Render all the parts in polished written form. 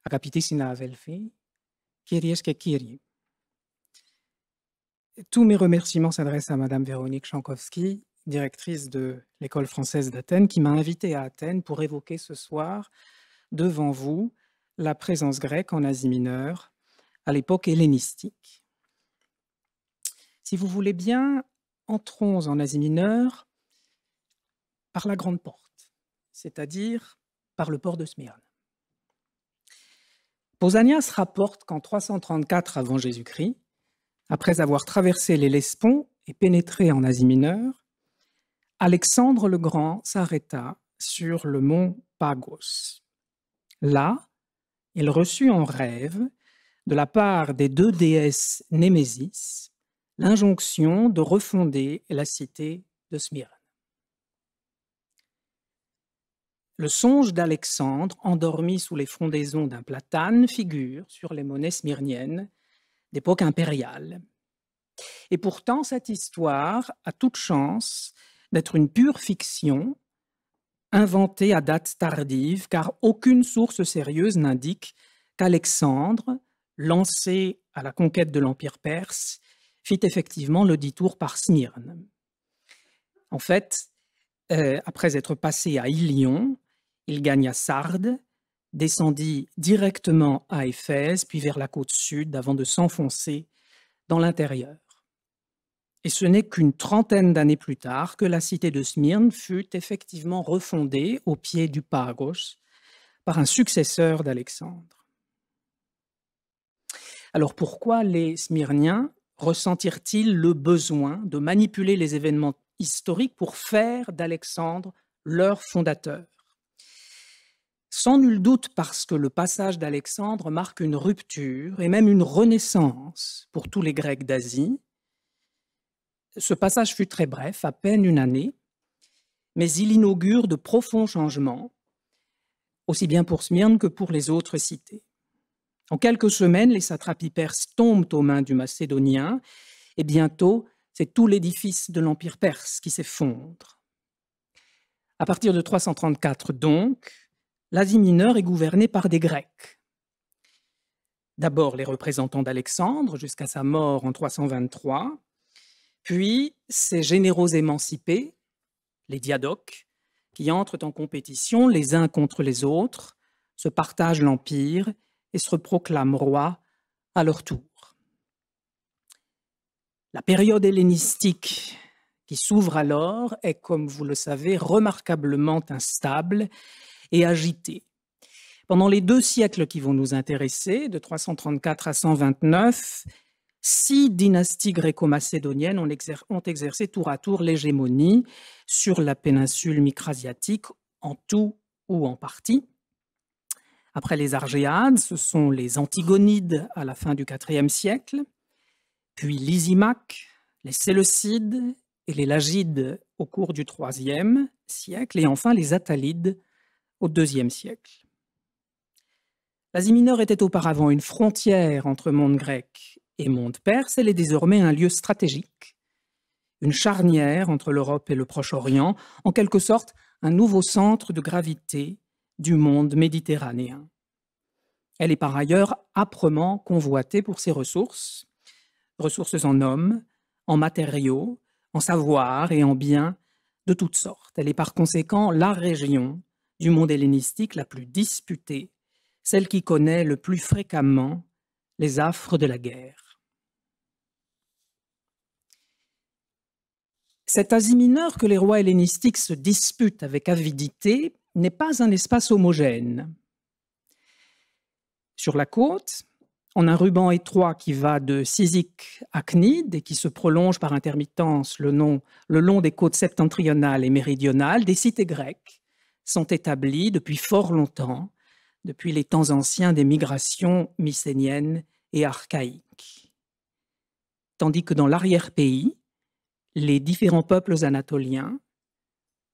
Αγαπητοί συνάδελφοι, Kyries και Kyrie. Tous mes remerciements s'adressent à Madame Véronique Chankowski, directrice de l'École française d'Athènes, qui m'a invité à Athènes pour évoquer ce soir, devant vous, la présence grecque en Asie mineure à l'époque hellénistique. Si vous voulez bien, entrons en Asie mineure par la grande porte, c'est-à-dire par le port de Smyrne. Pausanias rapporte qu'en 334 avant Jésus-Christ, après avoir traversé l'Hellespont et pénétré en Asie mineure, Alexandre le Grand s'arrêta sur le mont Pagos. Là, il reçut en rêve, de la part des deux déesses Némésis, l'injonction de refonder la cité de Smyrne. Le songe d'Alexandre, endormi sous les frondaisons d'un platane, figure sur les monnaies smyrniennes d'époque impériale. Et pourtant, cette histoire a toute chance d'être une pure fiction, inventée à date tardive, car aucune source sérieuse n'indique qu'Alexandre, lancé à la conquête de l'Empire perse, fit effectivement le détour par Smyrne. En fait, après être passé à Ilion, il gagna Sardes, descendit directement à Éphèse, puis vers la côte sud, avant de s'enfoncer dans l'intérieur. Et ce n'est qu'une trentaine d'années plus tard que la cité de Smyrne fut effectivement refondée au pied du Pagos par un successeur d'Alexandre. Alors pourquoi les Smyrniens ressentirent-ils le besoin de manipuler les événements historiques pour faire d'Alexandre leur fondateur? Sans nul doute parce que le passage d'Alexandre marque une rupture et même une renaissance pour tous les Grecs d'Asie. Ce passage fut très bref, à peine une année, mais il inaugure de profonds changements, aussi bien pour Smyrne que pour les autres cités. En quelques semaines, les satrapies perses tombent aux mains du Macédonien, et bientôt, c'est tout l'édifice de l'Empire perse qui s'effondre. À partir de 334, donc, l'Asie mineure est gouvernée par des Grecs. D'abord les représentants d'Alexandre jusqu'à sa mort en 323, puis ces généraux émancipés, les diadoques, qui entrent en compétition les uns contre les autres, se partagent l'empire et se proclament rois à leur tour. La période hellénistique qui s'ouvre alors est, comme vous le savez, remarquablement instable et agitée. Pendant les 2 siècles qui vont nous intéresser, de 334 à 129, 6 dynasties gréco-macédoniennes ont exercé tour à tour l'hégémonie sur la péninsule micrasiatique, en tout ou en partie. Après les Argéades, ce sont les Antigonides à la fin du IVe siècle, puis Lysimaques, les Séleucides et les Lagides au cours du IIIe siècle, et enfin les Attalides au IIe siècle. L'Asie mineure était auparavant une frontière entre monde grec et monde perse, elle est désormais un lieu stratégique, une charnière entre l'Europe et le Proche-Orient, en quelque sorte un nouveau centre de gravité du monde méditerranéen. Elle est par ailleurs âprement convoitée pour ses ressources en hommes, en matériaux, en savoir et en biens de toutes sortes. Elle est par conséquent la région du monde hellénistique la plus disputée, celle qui connaît le plus fréquemment les affres de la guerre. Cette Asie mineure que les rois hellénistiques se disputent avec avidité n'est pas un espace homogène. Sur la côte, en un ruban étroit qui va de Cyzique à Cnide et qui se prolonge par intermittence le long des côtes septentrionales et méridionales, des cités grecques sont établies depuis fort longtemps, depuis les temps anciens des migrations mycéniennes et archaïques. Tandis que dans l'arrière-pays, les différents peuples anatoliens,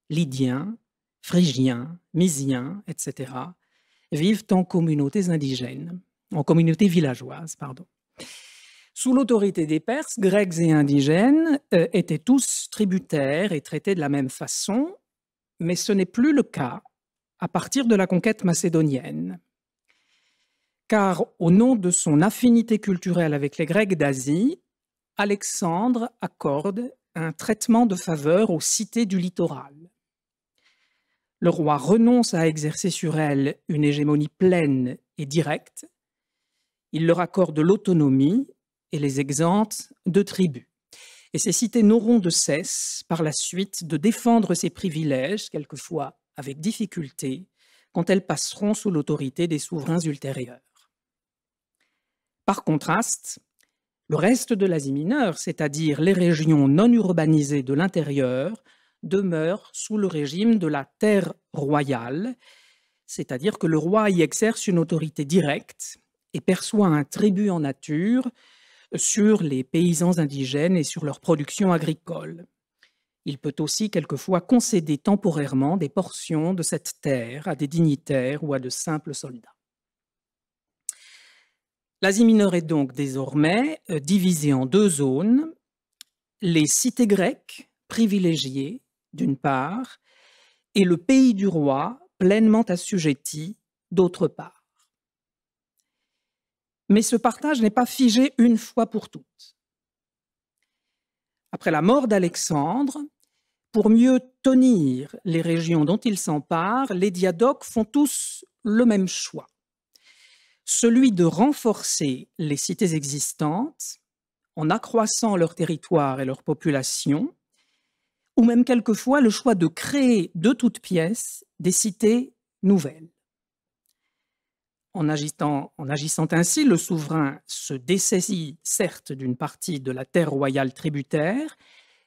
lydiens, phrygiens, mysiens, etc., vivent en communautés indigènes, en communautés villageoises, pardon. Sous l'autorité des Perses, Grecs et indigènes étaient tous tributaires et traités de la même façon, mais ce n'est plus le cas à partir de la conquête macédonienne. car au nom de son affinité culturelle avec les Grecs d'Asie, Alexandre accorde un traitement de faveur aux cités du littoral. Le roi renonce à exercer sur elles une hégémonie pleine et directe. Il leur accorde l'autonomie et les exempte de tribut. Et ces cités n'auront de cesse, par la suite, de défendre ces privilèges, quelquefois avec difficulté, quand elles passeront sous l'autorité des souverains ultérieurs. Par contraste, le reste de l'Asie mineure, c'est-à-dire les régions non urbanisées de l'intérieur, demeure sous le régime de la terre royale, c'est-à-dire que le roi y exerce une autorité directe et perçoit un tribut en nature sur les paysans indigènes et sur leur production agricole. Il peut aussi quelquefois concéder temporairement des portions de cette terre à des dignitaires ou à de simples soldats. L'Asie mineure est donc désormais divisée en deux zones, les cités grecques privilégiées d'une part et le pays du roi pleinement assujetti d'autre part. Mais ce partage n'est pas figé une fois pour toutes. Après la mort d'Alexandre, pour mieux tenir les régions dont il s'empare, les diadoques font tous le même choix, celui de renforcer les cités existantes en accroissant leur territoire et leur population, ou même quelquefois le choix de créer de toutes pièces des cités nouvelles. En agissant ainsi, le souverain se dessaisit certes d'une partie de la terre royale tributaire,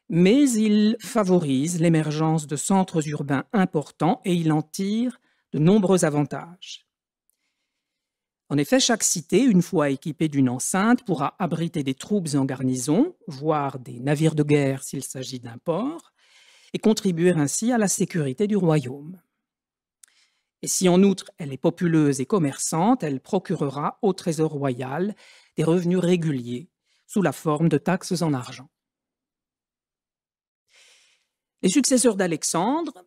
mais il favorise l'émergence de centres urbains importants et il en tire de nombreux avantages. En effet, chaque cité, une fois équipée d'une enceinte, pourra abriter des troupes en garnison, voire des navires de guerre s'il s'agit d'un port, et contribuer ainsi à la sécurité du royaume. Et si en outre elle est populeuse et commerçante, elle procurera au trésor royal des revenus réguliers sous la forme de taxes en argent. Les successeurs d'Alexandre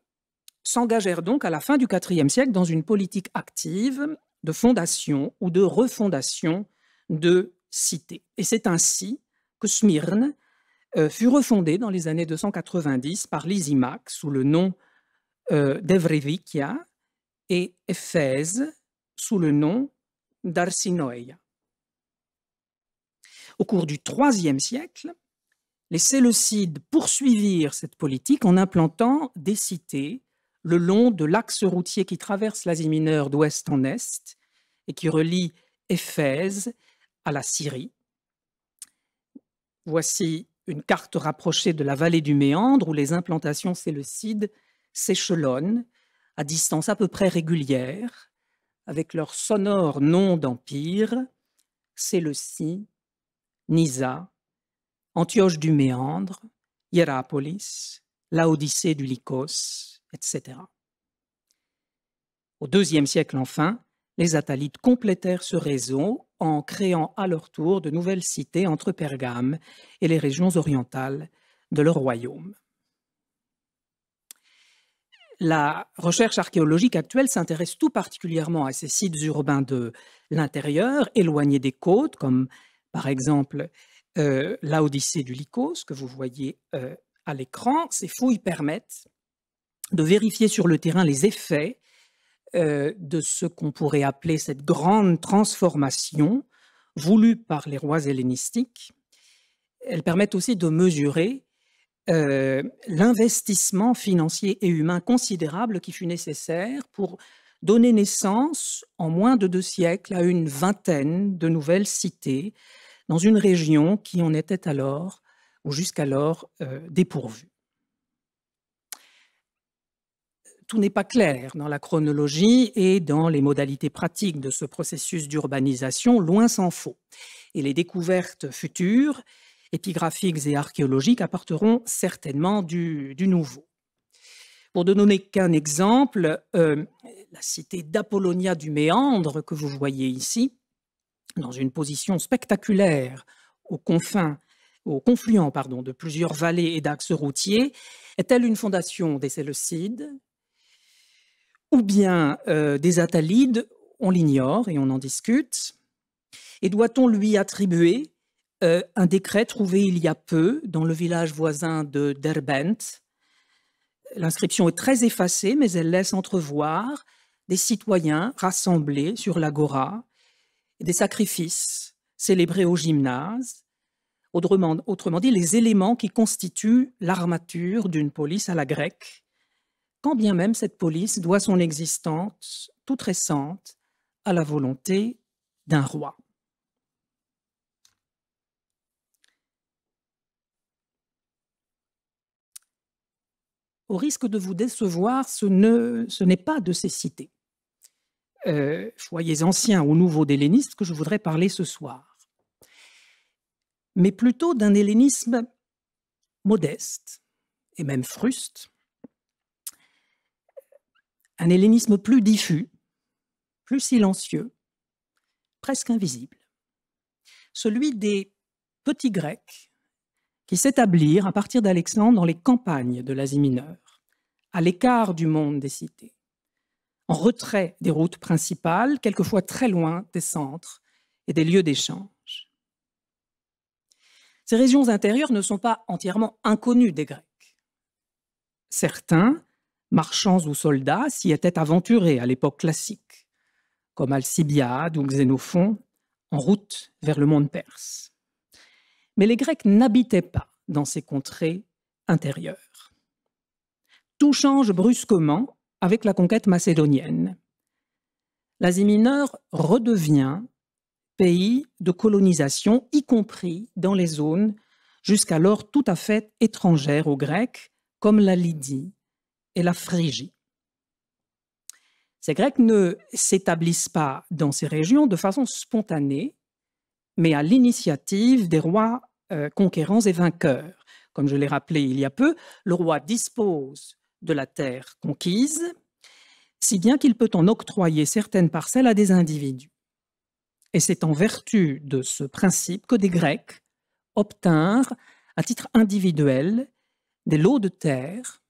s'engagèrent donc à la fin du IVe siècle dans une politique active de fondation ou de refondation de cités. Et c'est ainsi que Smyrne fut refondée dans les années 290 par Lysimaque sous le nom d'Evrevikia et Éphèse sous le nom d'Arsinoeia. Au cours du IIIe siècle, les Séleucides poursuivirent cette politique en implantant des cités le long de l'axe routier qui traverse l'Asie mineure d'ouest en est et qui relie Éphèse à la Syrie. Voici une carte rapprochée de la vallée du Méandre où les implantations séleucides s'échelonnent à distance à peu près régulière, avec leurs sonores noms d'empire, Séleucie, Nysa, Antioche du Méandre, Hiérapolis, Laodicée du Lycos, etc. Au IIe siècle enfin, les Attalides complétèrent ce réseau en créant à leur tour de nouvelles cités entre Pergame et les régions orientales de leur royaume. La recherche archéologique actuelle s'intéresse tout particulièrement à ces sites urbains de l'intérieur, éloignés des côtes, comme par exemple l'Odyssée du Lycos, que vous voyez à l'écran. Ces fouilles permettent de vérifier sur le terrain les effets de ce qu'on pourrait appeler cette grande transformation voulue par les rois hellénistiques. Elles permettent aussi de mesurer l'investissement financier et humain considérable qui fut nécessaire pour donner naissance, en moins de 2 siècles, à une vingtaine de nouvelles cités dans une région qui en était alors, ou jusqu'alors, dépourvue. Tout n'est pas clair dans la chronologie et dans les modalités pratiques de ce processus d'urbanisation, loin s'en faut. Et les découvertes futures, épigraphiques et archéologiques, apporteront certainement du nouveau. Pour ne donner qu'un exemple, la cité d'Apollonia du Méandre, que vous voyez ici, dans une position spectaculaire au confluent de plusieurs vallées et d'axes routiers, est-elle une fondation des Séleucides ou bien des Attalides on l'ignore et on en discute. Et doit-on lui attribuer un décret trouvé il y a peu dans le village voisin de Derbent? L'inscription est très effacée, mais elle laisse entrevoir des citoyens rassemblés sur l'agora, des sacrifices célébrés au gymnase, autrement dit, les éléments qui constituent l'armature d'une police à la grecque, quand bien même cette police doit son existence toute récente à la volonté d'un roi. Au risque de vous décevoir, ce n'est pas de ces cités, foyers anciens ou nouveaux d'hellénisme, que je voudrais parler ce soir, mais plutôt d'un hellénisme modeste et même fruste, un hellénisme plus diffus, plus silencieux, presque invisible, celui des petits Grecs qui s'établirent à partir d'Alexandre dans les campagnes de l'Asie mineure, à l'écart du monde des cités, en retrait des routes principales, quelquefois très loin des centres et des lieux d'échange. Ces régions intérieures ne sont pas entièrement inconnues des Grecs. Certains, marchands ou soldats, s'y étaient aventurés à l'époque classique, comme Alcibiade ou Xénophon, en route vers le monde perse. Mais les Grecs n'habitaient pas dans ces contrées intérieures. Tout change brusquement avec la conquête macédonienne. L'Asie mineure redevient pays de colonisation, y compris dans les zones jusqu'alors tout à fait étrangères aux Grecs, comme la Lydie et la Phrygie. Ces Grecs ne s'établissent pas dans ces régions de façon spontanée, mais à l'initiative des rois conquérants et vainqueurs. Comme je l'ai rappelé il y a peu, le roi dispose de la terre conquise, si bien qu'il peut en octroyer certaines parcelles à des individus. Et c'est en vertu de ce principe que des Grecs obtinrent, à titre individuel, des lots de terre,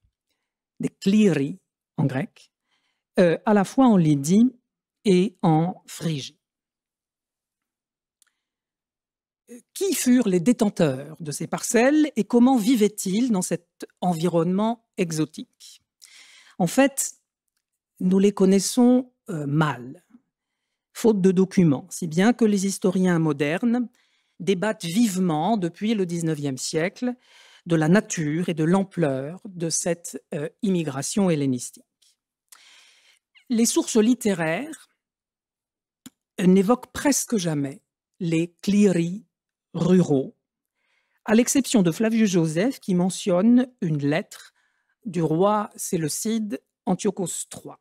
des kliri en grec, à la fois en Lydie et en Phrygie. Qui furent les détenteurs de ces parcelles et comment vivaient-ils dans cet environnement exotique? En fait, nous les connaissons mal, faute de documents, si bien que les historiens modernes débattent vivement depuis le XIXe siècle de la nature et de l'ampleur de cette immigration hellénistique. Les sources littéraires n'évoquent presque jamais les kliri ruraux, à l'exception de Flavius Joseph qui mentionne une lettre du roi séleucide Antiochos III.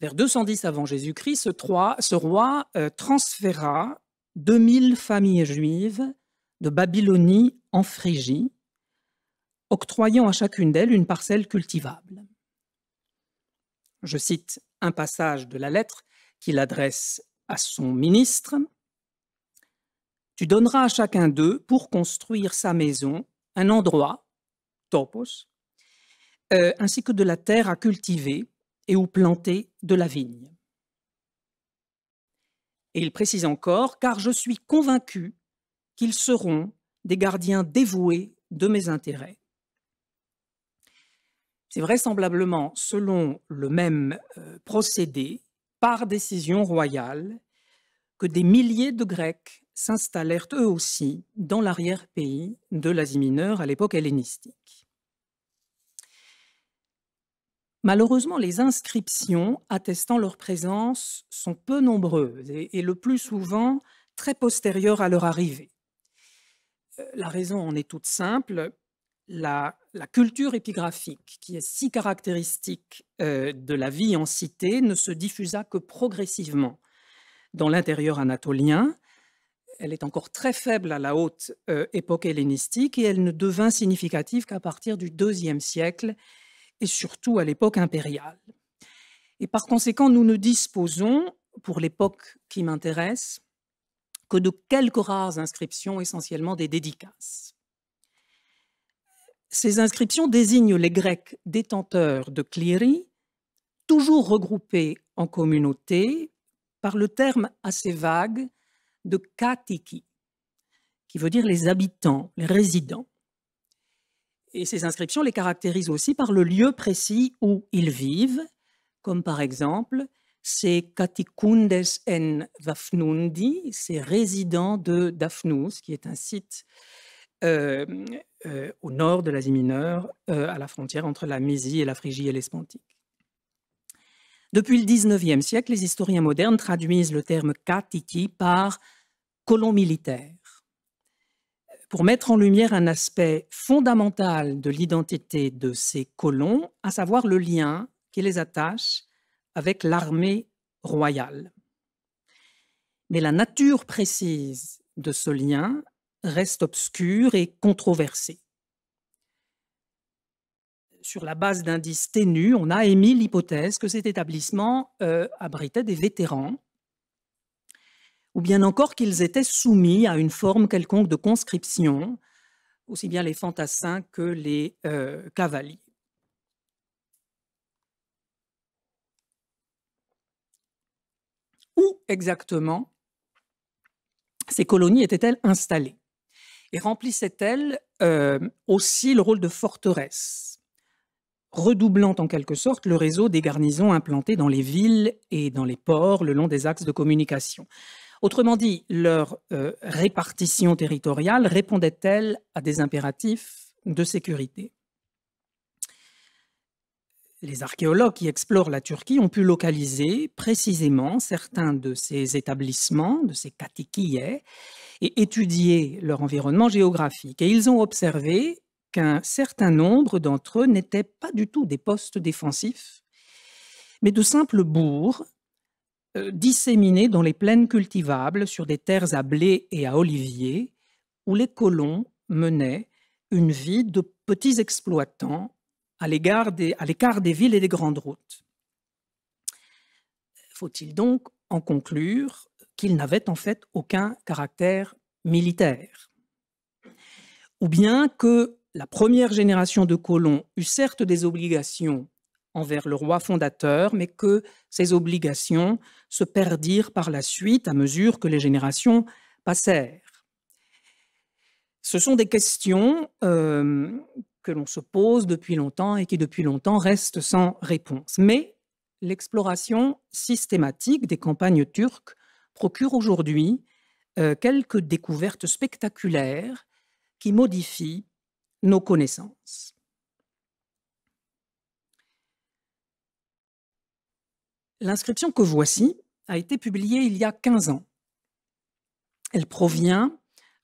Vers 210 avant Jésus-Christ, ce roi transféra 2000 familles juives de Babylonie en Phrygie, octroyant à chacune d'elles une parcelle cultivable. Je cite un passage de la lettre qu'il adresse à son ministre. « Tu donneras à chacun d'eux, pour construire sa maison, un endroit, topos, ainsi que de la terre à cultiver et où planter de la vigne. » Et il précise encore, « car je suis convaincu qu'ils seront des gardiens dévoués de mes intérêts. » C'est vraisemblablement selon le même procédé, par décision royale, que des milliers de Grecs s'installèrent eux aussi dans l'arrière-pays de l'Asie mineure à l'époque hellénistique. Malheureusement, les inscriptions attestant leur présence sont peu nombreuses et le plus souvent très postérieures à leur arrivée. La raison en est toute simple. La culture épigraphique, qui est si caractéristique de la vie en cité, ne se diffusa que progressivement dans l'intérieur anatolien. Elle est encore très faible à la haute époque hellénistique et elle ne devint significative qu'à partir du IIe siècle et surtout à l'époque impériale. Et par conséquent, nous ne disposons, pour l'époque qui m'intéresse, que de quelques rares inscriptions, essentiellement des dédicaces. Ces inscriptions désignent les Grecs détenteurs de kliri toujours regroupés en communauté par le terme assez vague de Katiki, qui veut dire les habitants, les résidents. Et ces inscriptions les caractérisent aussi par le lieu précis où ils vivent, comme par exemple ces Katikundes en Dafnundi, ces résidents de Daphnous, qui est un site au nord de l'Asie mineure, à la frontière entre la Mésie et la Phrygie hellespontique. Depuis le XIXe siècle, les historiens modernes traduisent le terme Katiki par colon militaire, pour mettre en lumière un aspect fondamental de l'identité de ces colons, à savoir le lien qui les attache avec l'armée royale. Mais la nature précise de ce lien reste obscure et controversée. Sur la base d'indices ténus, on a émis l'hypothèse que cet établissement abritait des vétérans, ou bien encore qu'ils étaient soumis à une forme quelconque de conscription, aussi bien les fantassins que les cavaliers. Où exactement ces colonies étaient-elles installées et remplissaient-elles aussi le rôle de forteresse, redoublant en quelque sorte le réseau des garnisons implantées dans les villes et dans les ports le long des axes de communication? Autrement dit, leur répartition territoriale répondait-elle à des impératifs de sécurité? Les archéologues qui explorent la Turquie ont pu localiser précisément certains de ces établissements, de ces katikiye, et étudier leur environnement géographique. Et ils ont observé qu'un certain nombre d'entre eux n'étaient pas du tout des postes défensifs, mais de simples bourgs disséminés dans les plaines cultivables sur des terres à blé et à olivier, où les colons menaient une vie de petits exploitants à l'écart des villes et des grandes routes. Faut-il donc en conclure qu'ils n'avaient en fait aucun caractère militaire? Ou bien que la première génération de colons eut certes des obligations envers le roi fondateur, mais que ces obligations se perdirent par la suite à mesure que les générations passèrent? Ce sont des questions que l'on se pose depuis longtemps et qui depuis longtemps restent sans réponse. Mais l'exploration systématique des campagnes turques procure aujourd'hui quelques découvertes spectaculaires qui modifient nos connaissances. L'inscription que voici a été publiée il y a 15 ans. Elle provient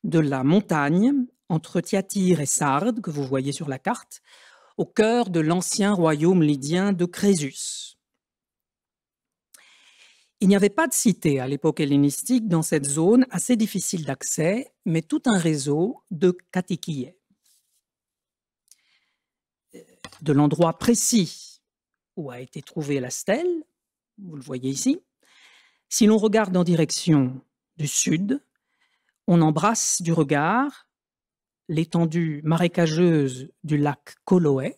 de la montagne entre Thyatire et Sardes, que vous voyez sur la carte, au cœur de l'ancien royaume lydien de Crésus. Il n'y avait pas de cité à l'époque hellénistique dans cette zone assez difficile d'accès, mais tout un réseau de katikiye. De l'endroit précis où a été trouvée la stèle, vous le voyez ici, si l'on regarde en direction du sud, on embrasse du regard l'étendue marécageuse du lac Koloé.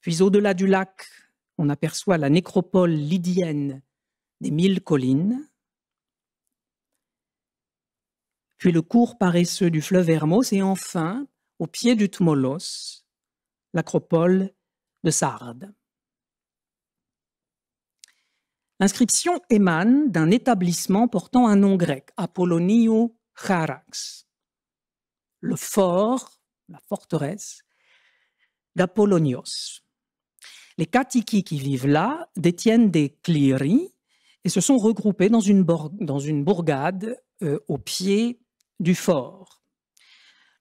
Puis au-delà du lac, on aperçoit la nécropole lydienne des 1000 collines. Puis le cours paresseux du fleuve Hermos et enfin, au pied du Tmolos, l'acropole de Sardes. L'inscription émane d'un établissement portant un nom grec, Apolloniou Charax, le fort, la forteresse d'Apollonios. Les Katiki qui vivent là détiennent des clearies et se sont regroupés dans une bourgade au pied du fort.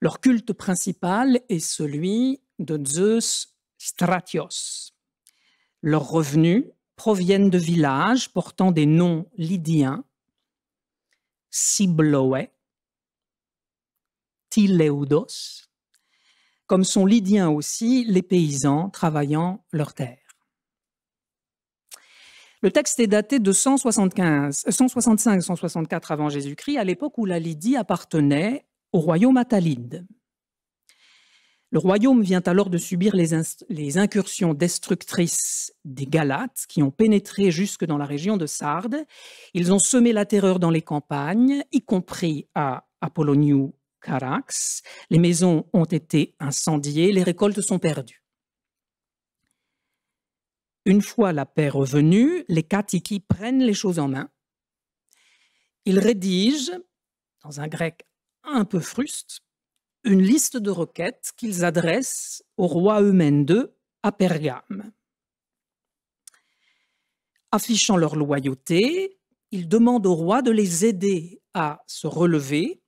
Leur culte principal est celui de Zeus Stratios. Leurs revenus proviennent de villages portant des noms lydiens, Sibloé, Tileudos, comme sont lydiens aussi les paysans travaillant leurs terres. Le texte est daté de 165-164 avant Jésus-Christ, à l'époque où la Lydie appartenait au royaume attalide. Le royaume vient alors de subir les incursions destructrices des Galates qui ont pénétré jusque dans la région de Sardes. Ils ont semé la terreur dans les campagnes, y compris à Apolloniou Charax. Les maisons ont été incendiées, les récoltes sont perdues. Une fois la paix revenue, les Katiki prennent les choses en main. Ils rédigent, dans un grec un peu fruste, une liste de requêtes qu'ils adressent au roi Eumène II à Pergame. Affichant leur loyauté, ils demandent au roi de les aider à se relever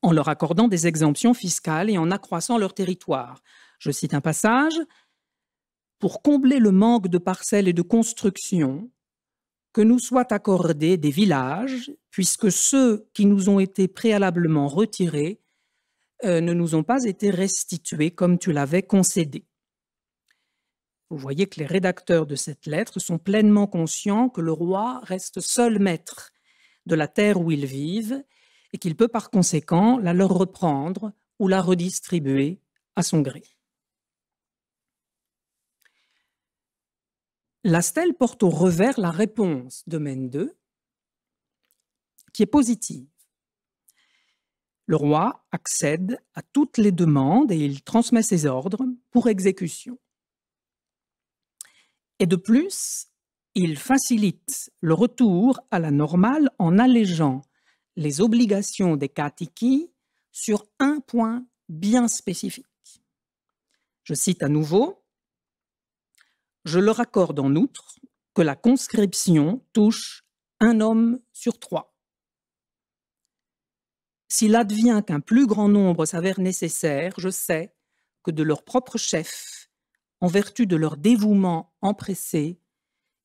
en leur accordant des exemptions fiscales et en accroissant leur territoire. Je cite un passage. « Pour combler le manque de parcelles et de constructions, que nous soient accordés des villages, puisque ceux qui nous ont été préalablement retirés ne nous ont pas été restitués comme tu l'avais concédé. » Vous voyez que les rédacteurs de cette lettre sont pleinement conscients que le roi reste seul maître de la terre où ils vivent et qu'il peut par conséquent la leur reprendre ou la redistribuer à son gré. La stèle porte au revers la réponse d'Eumène II, qui est positive. Le roi accède à toutes les demandes et il transmet ses ordres pour exécution. Et de plus, il facilite le retour à la normale en allégeant les obligations des Katiki sur un point bien spécifique. Je cite à nouveau. « Je leur accorde en outre que la conscription touche un homme sur 3. S'il advient qu'un plus grand nombre s'avère nécessaire, je sais que de leur propre chef, en vertu de leur dévouement empressé,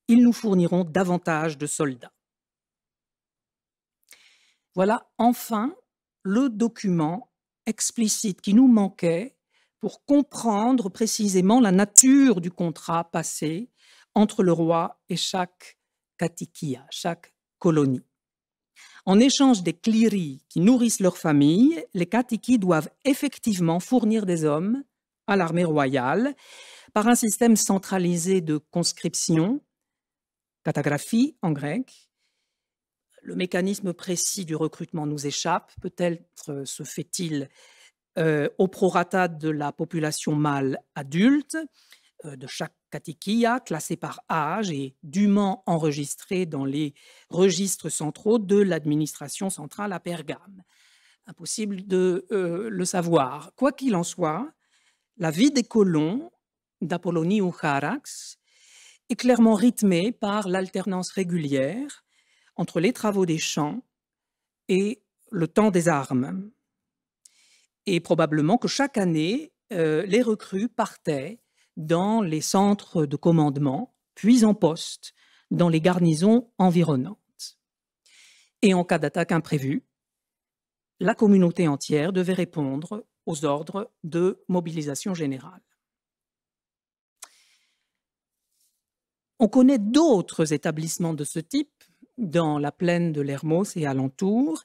ils nous fourniront davantage de soldats. » Voilà enfin le document explicite qui nous manquait pour comprendre précisément la nature du contrat passé entre le roi et chaque katikia, chaque colonie. En échange des kliris qui nourrissent leur famille, les Katiki doivent effectivement fournir des hommes à l'armée royale par un système centralisé de conscription, katagraphie en grec. Le mécanisme précis du recrutement nous échappe. Peut-être se fait-il au prorata de la population mâle adulte de chaque katikia, classée par âge et dûment enregistrée dans les registres centraux de l'administration centrale à Pergame. Impossible de le savoir. Quoi qu'il en soit, la vie des colons d'Apolloniou Charax est clairement rythmée par l'alternance régulière entre les travaux des champs et le temps des armes. Et probablement que chaque année, les recrues partaient dans les centres de commandement, puis en poste dans les garnisons environnantes. Et en cas d'attaque imprévue, la communauté entière devait répondre aux ordres de mobilisation générale. On connaît d'autres établissements de ce type dans la plaine de l'Hermos et alentours,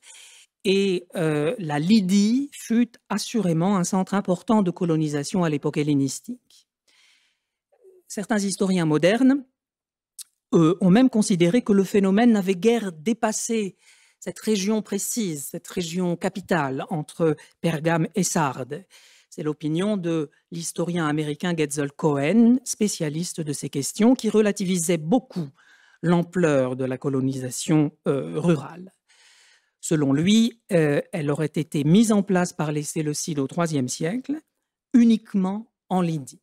et la Lydie fut assurément un centre important de colonisation à l'époque hellénistique. Certains historiens modernes ont même considéré que le phénomène n'avait guère dépassé cette région précise, cette région capitale entre Pergame et Sardes. C'est l'opinion de l'historien américain Getzel Cohen, spécialiste de ces questions, qui relativisait beaucoup l'ampleur de la colonisation rurale. Selon lui, elle aurait été mise en place par les Séleucides au IIIe siècle, uniquement en Lydie.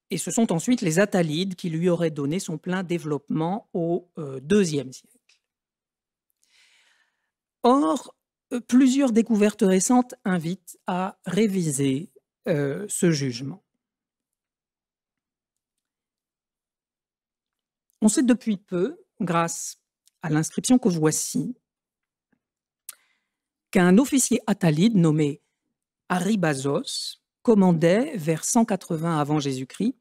Et ce sont ensuite les Attalides qui lui auraient donné son plein développement au IIe siècle. Or, plusieurs découvertes récentes invitent à réviser ce jugement. On sait depuis peu, grâce à l'inscription que voici, qu'un officier attalide nommé Aribazos commandait vers 180 avant Jésus-Christ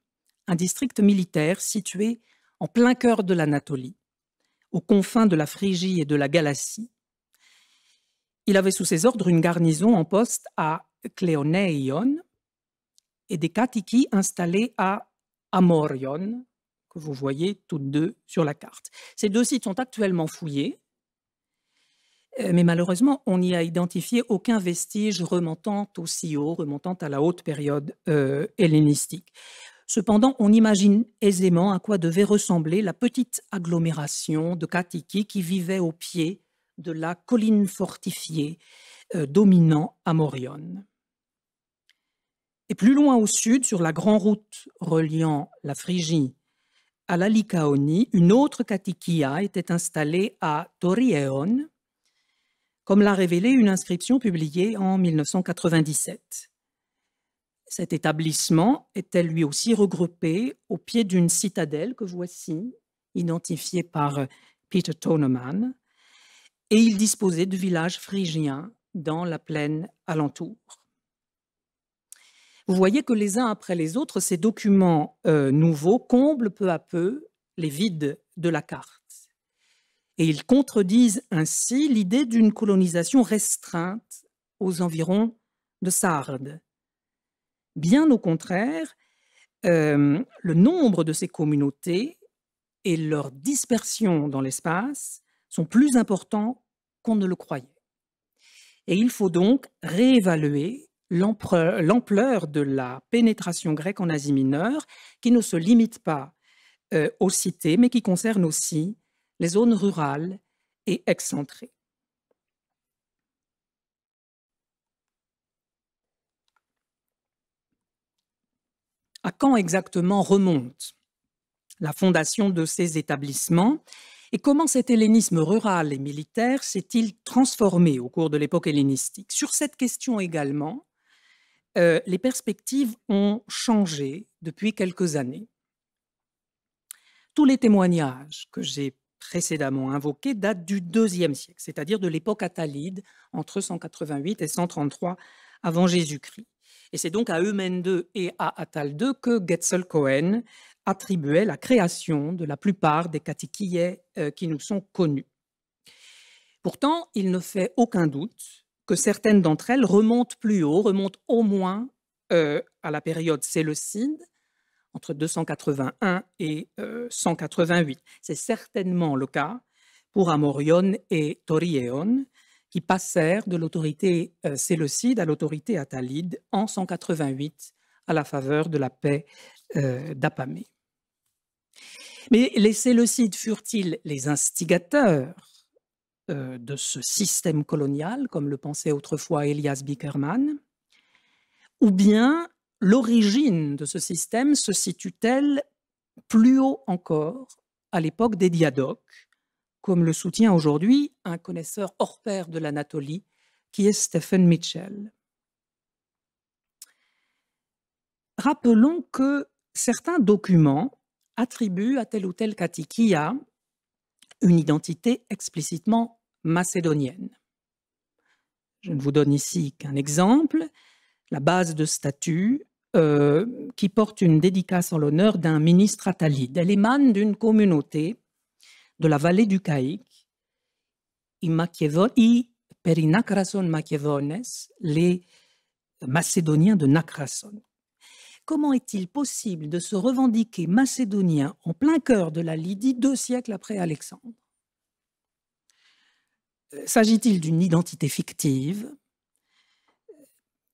un district militaire situé en plein cœur de l'Anatolie, aux confins de la Phrygie et de la Galatie. Il avait sous ses ordres une garnison en poste à Cléonéion, et des katikas installés à Amorion, que vous voyez toutes deux sur la carte. Ces deux sites sont actuellement fouillés, mais malheureusement, on n'y a identifié aucun vestige remontant aussi haut, remontant à la haute période hellénistique. Cependant, on imagine aisément à quoi devait ressembler la petite agglomération de katikas qui vivait au pied de la colline fortifiée dominant Amorion. Et plus loin au sud, sur la grande route reliant la Phrygie à la Lycaonie, une autre katikia était installée à Toriéon, comme l'a révélé une inscription publiée en 1997. Cet établissement était lui aussi regroupé au pied d'une citadelle que voici, identifiée par Peter Toneman, et il disposait de villages phrygiens dans la plaine alentour. Vous voyez que les uns après les autres, ces documents nouveaux comblent peu à peu les vides de la carte. Et ils contredisent ainsi l'idée d'une colonisation restreinte aux environs de Sardes. Bien au contraire, le nombre de ces communautés et leur dispersion dans l'espace sont plus importants qu'on ne le croyait. Et il faut donc réévaluer l'ampleur de la pénétration grecque en Asie mineure, qui ne se limite pas aux cités, mais qui concerne aussi les zones rurales et excentrées. À quand exactement remonte la fondation de ces établissements et comment cet hellénisme rural et militaire s'est-il transformé au cours de l'époque hellénistique? Sur cette question également, les perspectives ont changé depuis quelques années. Tous les témoignages que j'ai précédemment invoqués datent du IIe siècle, c'est-à-dire de l'époque attalide, entre 188 et 133 avant Jésus-Christ. Et c'est donc à Eumène II et à Attal II que Getzel-Cohen attribuait la création de la plupart des katikiae qui nous sont connus. Pourtant, il ne fait aucun doute que certaines d'entre elles remontent plus haut, remontent au moins à la période séleucide, entre 281 et 188. C'est certainement le cas pour Amorion et Toriéon, qui passèrent de l'autorité séleucide à l'autorité attalide en 188 à la faveur de la paix d'Apamée. Mais les Séleucides furent-ils les instigateurs de ce système colonial, comme le pensait autrefois Elias Bickerman, ou bien l'origine de ce système se situe-t-elle plus haut encore, à l'époque des Diadoques, comme le soutient aujourd'hui un connaisseur hors pair de l'Anatolie, qui est Stephen Mitchell. Rappelons que certains documents attribuent à tel ou tel katikia une identité explicitement macédonienne. Je ne vous donne ici qu'un exemple, la base de statut qui porte une dédicace en l'honneur d'un ministre attalide. Elle émane d'une communauté de la vallée du Caïque, I Perinacrason Makevones, les Macédoniens de Nacrason. Comment est-il possible de se revendiquer macédonien en plein cœur de la Lydie 2 siècles après Alexandre? S'agit-il d'une identité fictive,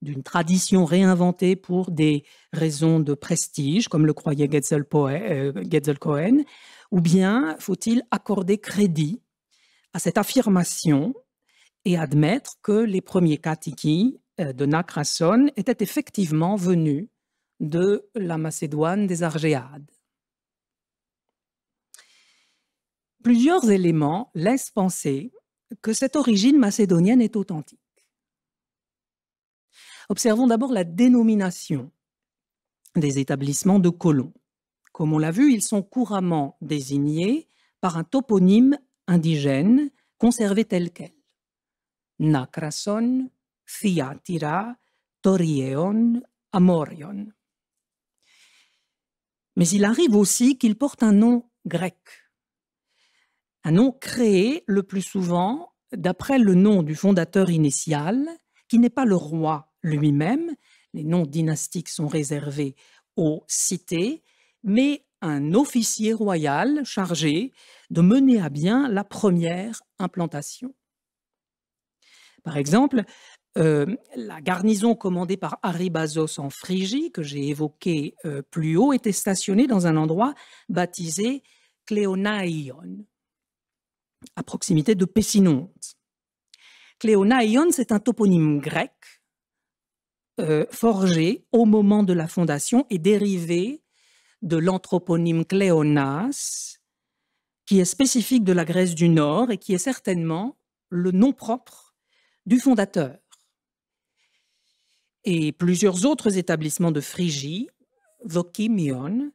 d'une tradition réinventée pour des raisons de prestige, comme le croyait Getzel-Cohen, ou bien faut-il accorder crédit à cette affirmation et admettre que les premiers katikas de Nacrason étaient effectivement venus de la Macédoine des Argéades? Plusieurs éléments laissent penser que cette origine macédonienne est authentique. Observons d'abord la dénomination des établissements de colons. Comme on l'a vu, ils sont couramment désignés par un toponyme indigène conservé tel quel. Nacrason, Thyatira, Toriéon, Amorion. Mais il arrive aussi qu'ils portent un nom grec, un nom créé le plus souvent d'après le nom du fondateur initial, qui n'est pas le roi lui-même, les noms dynastiques sont réservés aux cités, mais un officier royal chargé de mener à bien la première implantation. Par exemple, la garnison commandée par Aribazos en Phrygie, que j'ai évoquée plus haut, était stationnée dans un endroit baptisé Cléonaion, à proximité de Pessinonte. Cléonaion, c'est un toponyme grec forgé au moment de la fondation et dérivé de l'anthroponyme Cléonas, qui est spécifique de la Grèce du Nord et qui est certainement le nom propre du fondateur. Et plusieurs autres établissements de Phrygie, Dokimion,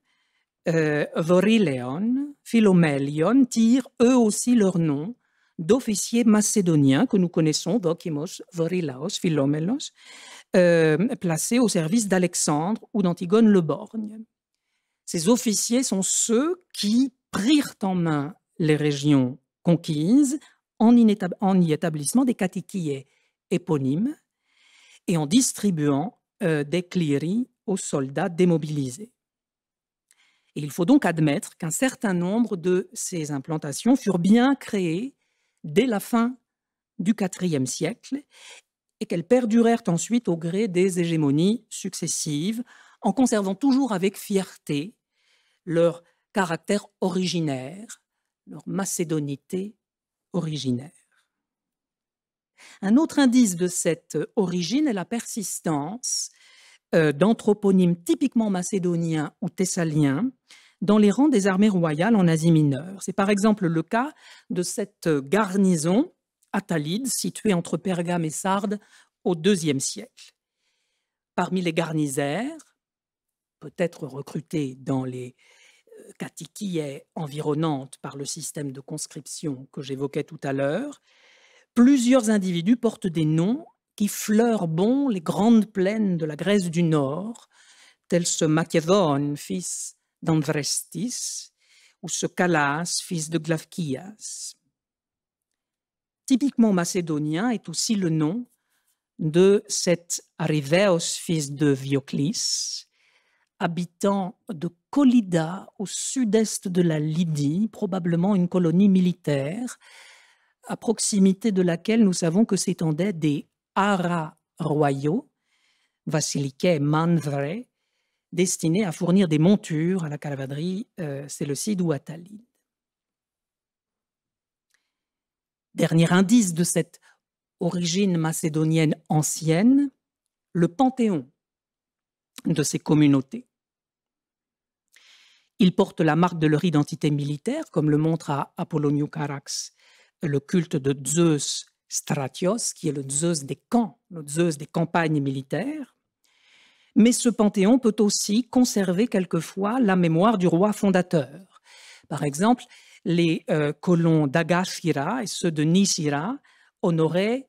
Voriléon, Philomelion, tirent eux aussi leur nom d'officiers macédoniens que nous connaissons, Dokimos, Vorilaos, Philomelos, placés au service d'Alexandre ou d'Antigone le Borgne. Ces officiers sont ceux qui prirent en main les régions conquises en y établissant des catéchiers éponymes et en distribuant des cléries aux soldats démobilisés. Et il faut donc admettre qu'un certain nombre de ces implantations furent bien créées dès la fin du IVe siècle et qu'elles perdurèrent ensuite au gré des hégémonies successives, en conservant toujours avec fierté leur caractère originaire, leur macédonité originaire. Un autre indice de cette origine est la persistance d'anthroponymes typiquement macédoniens ou thessaliens dans les rangs des armées royales en Asie mineure. C'est par exemple le cas de cette garnison attalide située entre Pergame et Sardes au IIe siècle. Parmi les garnisaires, peut-être recrutés dans les catéchies environnantes par le système de conscription que j'évoquais tout à l'heure, plusieurs individus portent des noms qui fleurent bon les grandes plaines de la Grèce du Nord, tels ce Machiavon, fils d'Andrestis, ou ce Calas, fils de Glavkias. Typiquement macédonien est aussi le nom de cet Arivéos, fils de Vioclis, habitant de Colida au sud-est de la Lydie, probablement une colonie militaire, à proximité de laquelle nous savons que s'étendaient des haras royaux, Vasilike Manvre, destinés à fournir des montures à la cavalerie séleucide ou attalide. Dernier indice de cette origine macédonienne ancienne, le panthéon de ces communautés. Ils portent la marque de leur identité militaire, comme le montre à Apolloniou Charax le culte de Zeus Stratios, qui est le Zeus des camps, le Zeus des campagnes militaires. Mais ce panthéon peut aussi conserver quelquefois la mémoire du roi fondateur. Par exemple, les colons d'Agathira et ceux de Nisira honoraient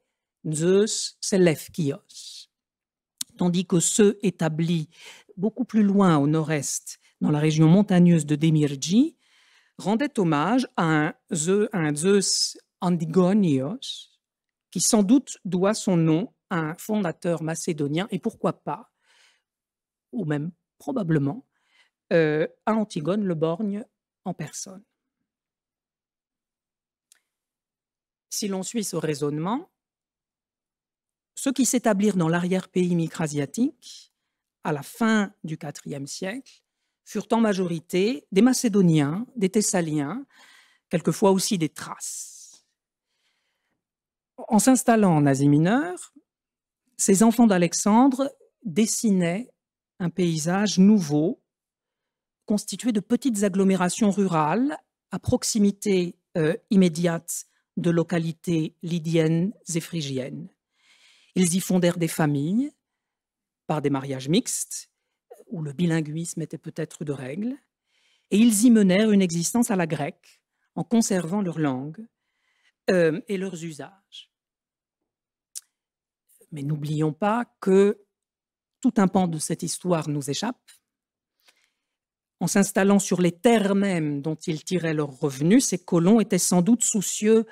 Zeus Selefkios, tandis que ceux établis beaucoup plus loin au nord-est, dans la région montagneuse de Demirji, rendait hommage à un Zeus Antigonios, qui sans doute doit son nom à un fondateur macédonien, et pourquoi pas, ou même probablement, à Antigone le Borgne en personne. Si l'on suit ce raisonnement, ceux qui s'établirent dans l'arrière-pays micrasiatique, à la fin du IVe siècle, furent en majorité des Macédoniens, des Thessaliens, quelquefois aussi des Thraces. En s'installant en Asie mineure, ces enfants d'Alexandre dessinaient un paysage nouveau, constitué de petites agglomérations rurales à proximité immédiate de localités lydiennes et phrygiennes. Ils y fondèrent des familles par des mariages mixtes, où le bilinguisme était peut-être de règle, et ils y menèrent une existence à la grecque, en conservant leur langue et leurs usages. Mais n'oublions pas que tout un pan de cette histoire nous échappe. En s'installant sur les terres mêmes dont ils tiraient leurs revenus, ces colons étaient sans doute soucieux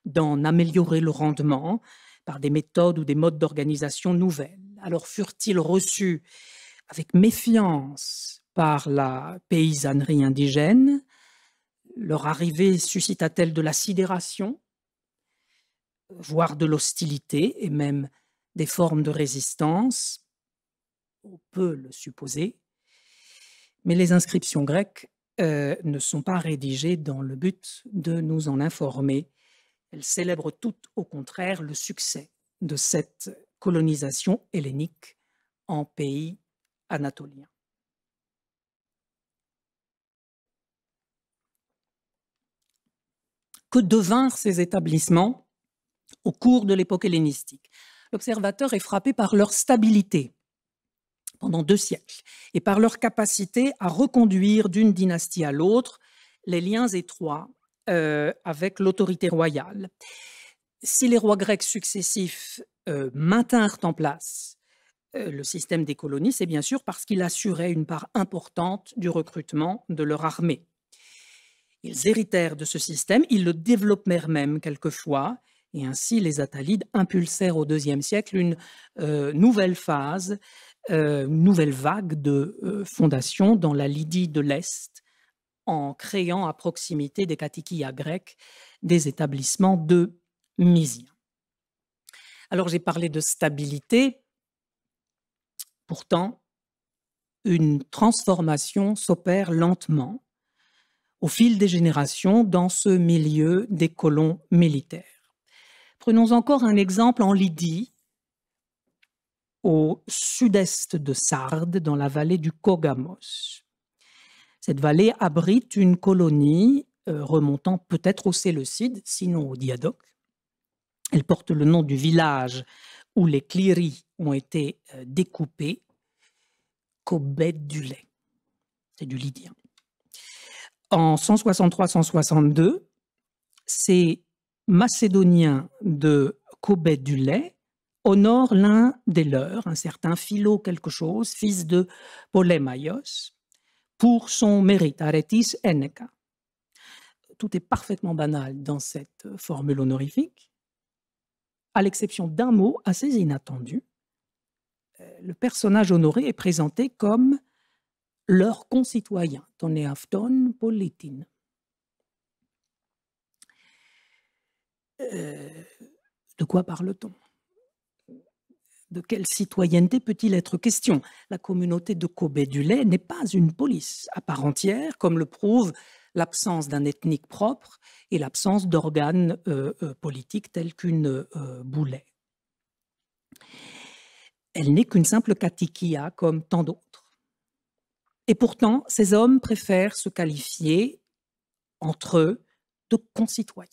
d'en améliorer le rendement par des méthodes ou des modes d'organisation nouvelles. Alors furent-ils reçus avec méfiance par la paysannerie indigène? Leur arrivée suscita-t-elle de la sidération, voire de l'hostilité et même des formes de résistance? On peut le supposer, mais les inscriptions grecques ne sont pas rédigées dans le but de nous en informer. Elles célèbrent toutes, au contraire, le succès de cette colonisation hellénique en pays anatolien. Que devinrent ces établissements au cours de l'époque hellénistique? L'observateur est frappé par leur stabilité pendant 2 siècles et par leur capacité à reconduire d'une dynastie à l'autre les liens étroits avec l'autorité royale. Si les rois grecs successifs maintinrent en place le système des colonies, c'est bien sûr parce qu'il assurait une part importante du recrutement de leur armée. Ils héritèrent de ce système, ils le développèrent même quelquefois, et ainsi les Attalides impulsèrent au IIe siècle une nouvelle phase, une nouvelle vague de fondation dans la Lydie de l'Est, en créant à proximité des katikia grecs des établissements de Mysiens. Alors j'ai parlé de stabilité, pourtant une transformation s'opère lentement au fil des générations dans ce milieu des colons militaires. Prenons encore un exemple en Lydie, au sud-est de Sardes, dans la vallée du Kogamos. Cette vallée abrite une colonie remontant peut-être au Séleucide, sinon au Diadoque. Elle porte le nom du village où les cliris ont été découpés, Kobed du lait. C'est du lydien. En 163-162, ces Macédoniens de Kobed du lait honorent l'un des leurs, un certain Philo quelque chose, fils de Polémaios, pour son mérite, aretis enneka. Tout est parfaitement banal dans cette formule honorifique, à l'exception d'un mot assez inattendu. Le personnage honoré est présenté comme leur concitoyen, ton eafton politin. De quoi parle-t-on? De quelle citoyenneté peut-il être question? La communauté de Kobed du lait n'est pas une police à part entière, comme le prouve l'absence d'un ethnique propre et l'absence d'organes politiques tels qu'une boulet. Elle n'est qu'une simple katikia comme tant d'autres. Et pourtant, ces hommes préfèrent se qualifier entre eux de concitoyens.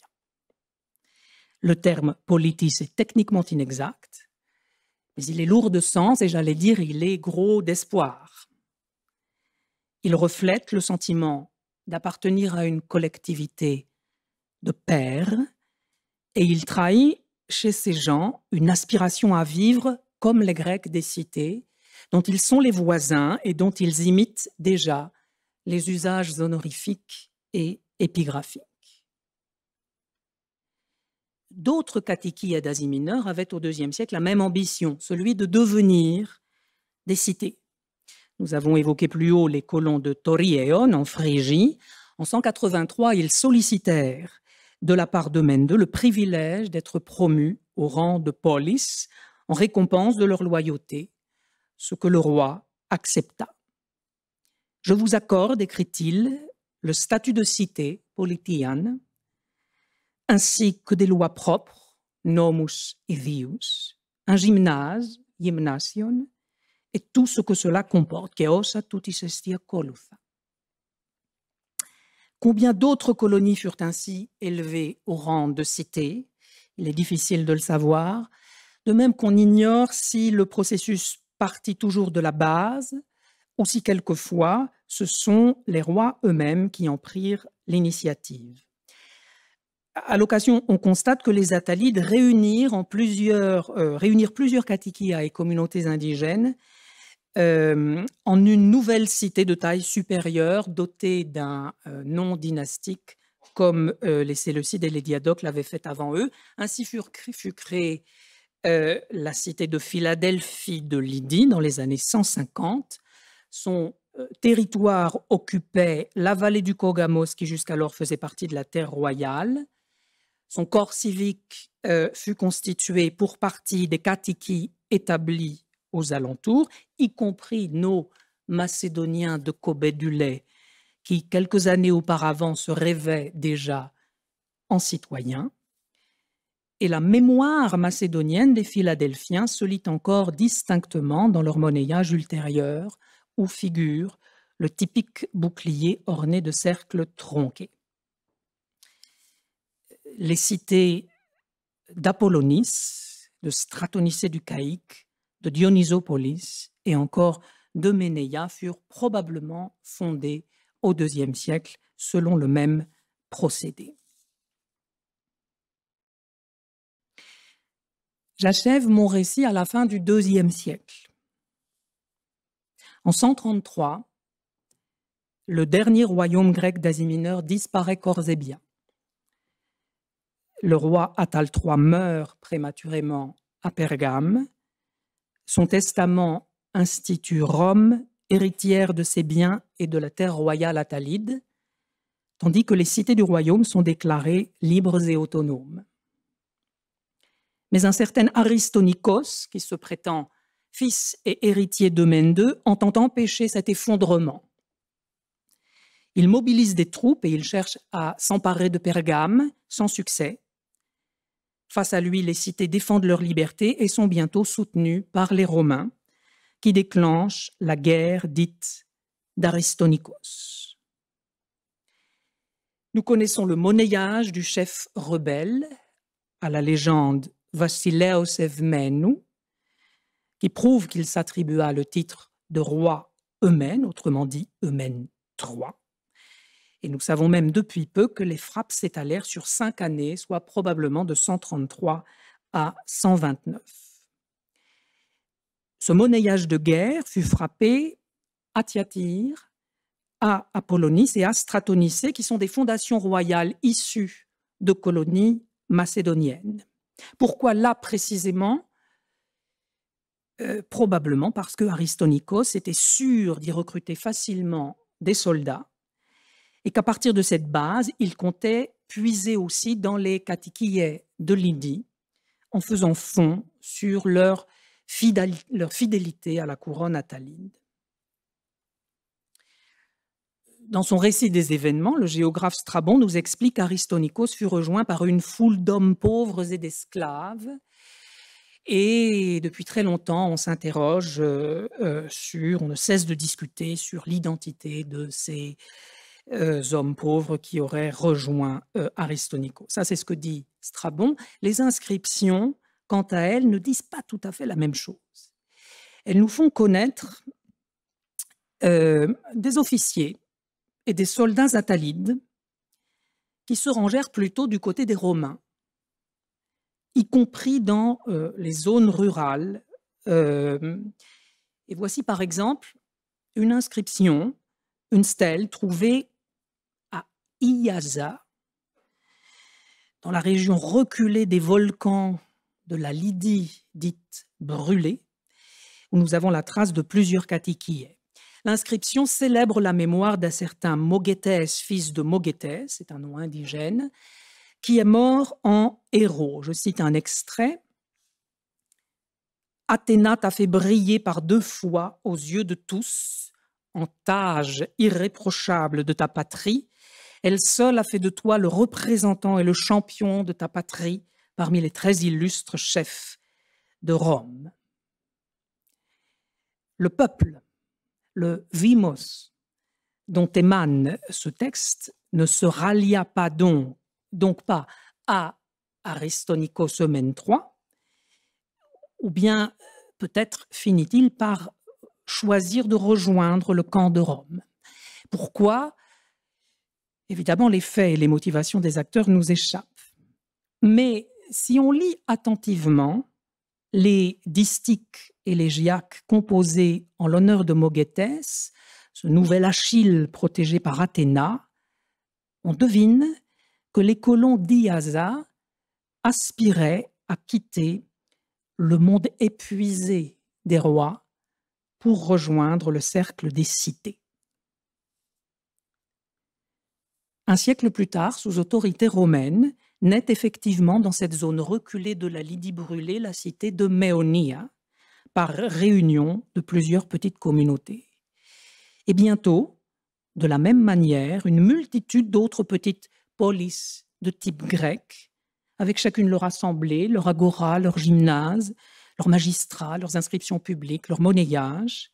Le terme politis est techniquement inexact, mais il est lourd de sens et j'allais dire il est gros d'espoir. Il reflète le sentiment d'appartenir à une collectivité de pairs et il trahit chez ces gens une aspiration à vivre comme les Grecs des cités, dont ils sont les voisins et dont ils imitent déjà les usages honorifiques et épigraphiques. D'autres katikias d'Asie mineure avaient au IIe siècle la même ambition, celui de devenir des cités. Nous avons évoqué plus haut les colons de Toriéon en Phrygie. En 183, ils sollicitèrent de la part d'Eumène II le privilège d'être promus au rang de polis en récompense de leur loyauté, ce que le roi accepta. « Je vous accorde, écrit-il, le statut de cité, politian, ainsi que des lois propres, nomus idius, un gymnase, gymnasion, et tout ce que cela comporte, keosa tutis estia colutha. » Combien d'autres colonies furent ainsi élevées au rang de cité? Il est difficile de le savoir, de même qu'on ignore si le processus partit toujours de la base ou si quelquefois ce sont les rois eux-mêmes qui en prirent l'initiative. À l'occasion, on constate que les Attalides réunirent plusieurs katikias et communautés indigènes en une nouvelle cité de taille supérieure dotée d'un nom dynastique comme les Séleucides et les Diadoques l'avaient fait avant eux. Ainsi fut créée la cité de Philadelphie de Lydie dans les années 150. Son territoire occupait la vallée du Kogamos, qui jusqu'alors faisait partie de la terre royale. Son corps civique fut constitué pour partie des catéchis établis aux alentours, y compris nos Macédoniens de Kobédulé, qui quelques années auparavant se rêvaient déjà en citoyens. Et la mémoire macédonienne des Philadelphiens se lit encore distinctement dans leur monnayage ultérieur, où figure le typique bouclier orné de cercles tronqués. Les cités d'Apollonis, de Stratonicé du Caïque, de Dionysopolis et encore de Ménéia furent probablement fondées au IIe siècle selon le même procédé. J'achève mon récit à la fin du IIe siècle. En 133, le dernier royaume grec d'Asie mineure disparaît corps et biens. Le roi Attal III meurt prématurément à Pergame. Son testament institue Rome héritière de ses biens et de la terre royale attalide, tandis que les cités du royaume sont déclarées libres et autonomes. Mais un certain Aristonikos, qui se prétend fils et héritier d'Eumène II, entend empêcher cet effondrement. Il mobilise des troupes et il cherche à s'emparer de Pergame, sans succès. Face à lui, les cités défendent leur liberté et sont bientôt soutenues par les Romains, qui déclenchent la guerre dite d'Aristonikos. Nous connaissons le monnayage du chef rebelle, à la légende Vassileos Evmenou, qui prouve qu'il s'attribua le titre de roi Eumène, autrement dit Eumène III. Et nous savons même depuis peu que les frappes s'étalèrent sur 5 années, soit probablement de 133 à 129. Ce monnayage de guerre fut frappé à Thyatire, à Apollonis et à Stratonicé, qui sont des fondations royales issues de colonies macédoniennes. Pourquoi là précisément ? Probablement parce que Aristonikos était sûr d'y recruter facilement des soldats et qu'à partir de cette base, il comptait puiser aussi dans les catéchies de Lydie en faisant fond sur leur fidélité à la couronne attalide. Dans son récit des événements, le géographe Strabon nous explique qu'Aristonikos fut rejoint par une foule d'hommes pauvres et d'esclaves. Et depuis très longtemps, on s'interroge on ne cesse de discuter sur l'identité de ces hommes pauvres qui auraient rejoint Aristonikos. Ça, c'est ce que dit Strabon. Les inscriptions, quant à elles, ne disent pas tout à fait la même chose. Elles nous font connaître des officiers et des soldats attalides qui se rangèrent plutôt du côté des Romains, y compris dans les zones rurales. Et voici par exemple une inscription, une stèle trouvée à Iyaza, dans la région reculée des volcans de la Lydie dite brûlée, où nous avons la trace de plusieurs catéchies. L'inscription célèbre la mémoire d'un certain Mogéthès, fils de Mogéthès, c'est un nom indigène, qui est mort en héros. Je cite un extrait. « Athéna t'a fait briller par 2 fois aux yeux de tous, en tâche irréprochable de ta patrie. Elle seule a fait de toi le représentant et le champion de ta patrie parmi les très illustres chefs de Rome. » Le peuple, le Vimos, dont émane ce texte, ne se rallia pas donc pas à Aristonikos Eumène III, ou bien peut-être finit-il par choisir de rejoindre le camp de Rome. Pourquoi ? Évidemment, les faits et les motivations des acteurs nous échappent. Mais si on lit attentivement les distiches élégiaques composés en l'honneur de Mogéthès, ce nouvel Achille protégé par Athéna, on devine que les colons d'Iyaza aspiraient à quitter le monde épuisé des rois pour rejoindre le cercle des cités. Un siècle plus tard, sous autorité romaine, naît effectivement dans cette zone reculée de la Lydie brûlée la cité de Méonia, par réunion de plusieurs petites communautés. Et bientôt, de la même manière, une multitude d'autres petites polis de type grec, avec chacune leur assemblée, leur agora, leur gymnase, leurs magistrats, leurs inscriptions publiques, leur monnayage,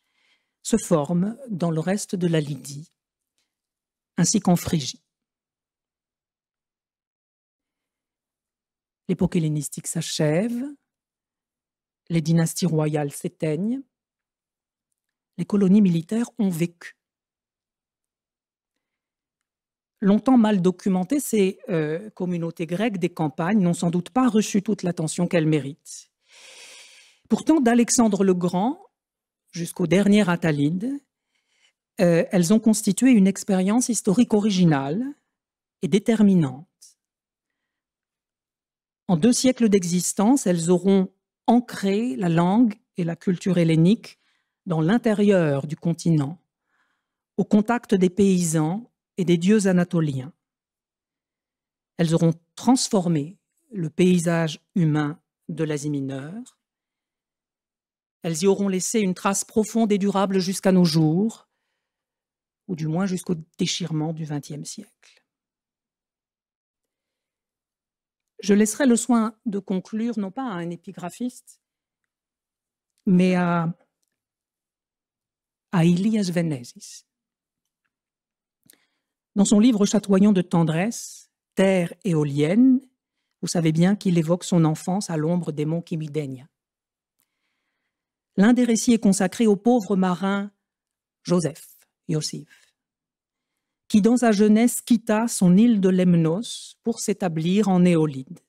se forment dans le reste de la Lydie, ainsi qu'en Phrygie. L'époque hellénistique s'achève, les dynasties royales s'éteignent, les colonies militaires ont vécu. Longtemps mal documentées, ces communautés grecques des campagnes n'ont sans doute pas reçu toute l'attention qu'elles méritent. Pourtant, d'Alexandre le Grand jusqu'au dernier Attalide, elles ont constitué une expérience historique originale et déterminante. En 2 siècles d'existence, elles auront ancré la langue et la culture hellénique dans l'intérieur du continent, au contact des paysans et des dieux anatoliens. Elles auront transformé le paysage humain de l'Asie mineure. Elles y auront laissé une trace profonde et durable jusqu'à nos jours, ou du moins jusqu'au déchirement du XXe siècle. Je laisserai le soin de conclure, non pas à un épigraphiste, mais à Ilias Venesis. Dans son livre chatoyant de tendresse, Terre éolienne, vous savez bien qu'il évoque son enfance à l'ombre des monts Kimidénia. L'un des récits est consacré au pauvre marin Joseph, Iosif, qui dans sa jeunesse quitta son île de Lemnos pour s'établir en Éolide.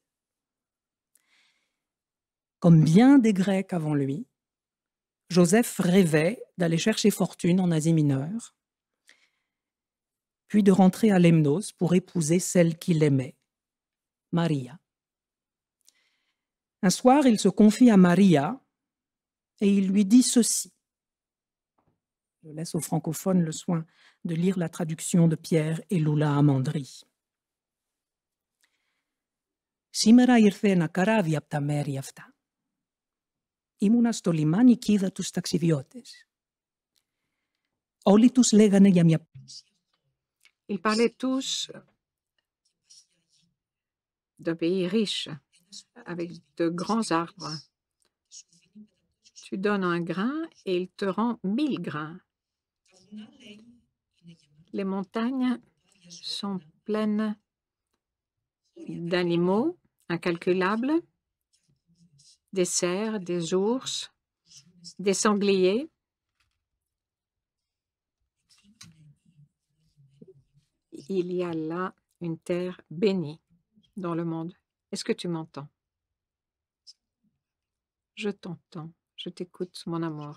Comme bien des Grecs avant lui, Joseph rêvait d'aller chercher fortune en Asie mineure, puis de rentrer à Lemnos pour épouser celle qu'il aimait, Maria. Un soir, il se confie à Maria et il lui dit ceci. Je laisse aux francophones le soin de lire la traduction de Pierre et Lula Amandry. Σήμερα ήρθε ένα καράβι από τα μέρη αυτά. Ήμουνα στο λιμάνι και είδα τους ταξιδιώτες. Όλοι τους λέγανε για μια... Ils parlaient tous d'un pays riche, avec de grands arbres. Tu donnes un grain et il te rend 1000 grains. Les montagnes sont pleines d'animaux incalculables, des cerfs, des ours, des sangliers. Il y a là une terre bénie dans le monde. Est-ce que tu m'entends? Je t'entends, je t'écoute, mon amour.